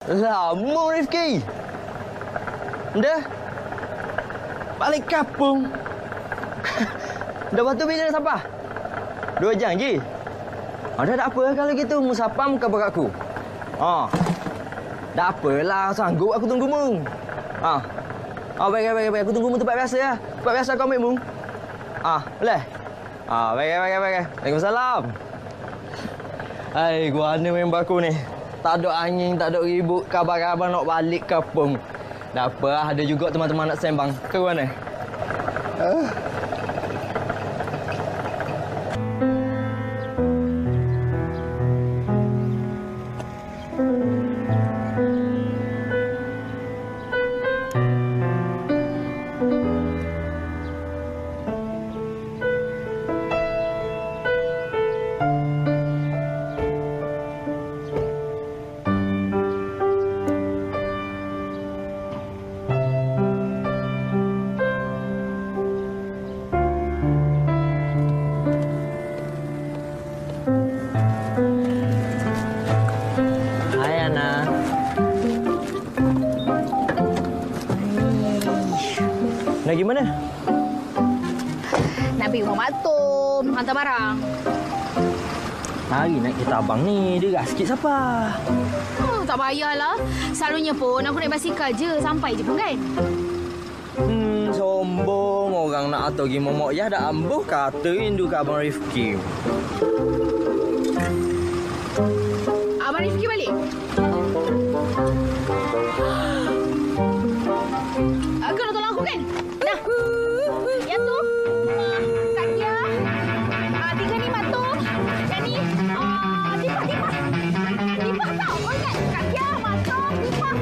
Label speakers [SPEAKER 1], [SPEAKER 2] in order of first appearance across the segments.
[SPEAKER 1] Lama Rifki. Dah. Balik kampung. Dah batu bila dah sampai? 2 jam je. Dah tak apa kalau gitu. Musafam kabar aku. Tak apalah. Sanggup aku tunggu mu. Baik. Aku tunggu mu tempat biasa ya. Tempat biasa kau ambil mu. Boleh? Baik. Waalaikumsalam. Hai, gua ni member aku ni. Tak ada angin, tak ada ribut. Kabar-kabar nak balik kampung. Tak apa, ada juga teman-teman nak sembang. Ke mana? Nak pergi mana?
[SPEAKER 2] Nak pergi rumah Mak Tom, hantar barang.
[SPEAKER 1] Hari naik kereta abang ni, derah sikit siapa?
[SPEAKER 2] Tak payahlah. Selalunya pun aku naik basikal je, sampai je pun kan?
[SPEAKER 1] Sombong. Orang nak atur pergi momok Yah dah ambuh kata rindu ke Abang Rifki.
[SPEAKER 2] Abang Rifki balik? Kau nak tolong aku kan? Dah. Yang tu. Kak Kia. 3 ni Mak Tom. Yang ni. Tipah. Tipah tau. Kau ingat? Kak Kia, Mak Tom, Tipah.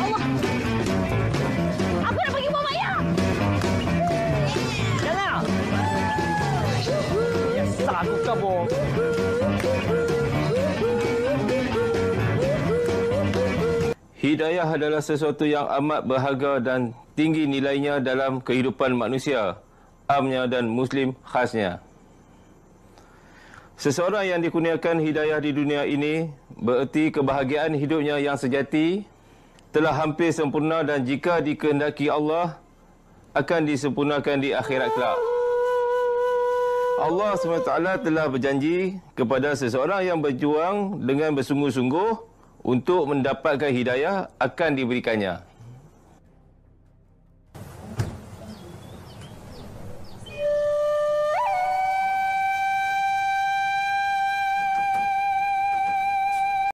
[SPEAKER 2] Allah. Aku nak pergi buat Mak Yah.
[SPEAKER 1] Jangan. Biasa aku kabur.
[SPEAKER 3] Hidayah adalah sesuatu yang amat berharga dan tinggi nilainya dalam kehidupan manusia, amnya dan Muslim khasnya. Seseorang yang dikurniakan hidayah di dunia ini bererti kebahagiaan hidupnya yang sejati telah hampir sempurna dan jika dikehendaki Allah akan disempurnakan di akhirat kelak. Allah SWT telah berjanji kepada seseorang yang berjuang dengan bersungguh-sungguh untuk mendapatkan hidayah akan diberikannya.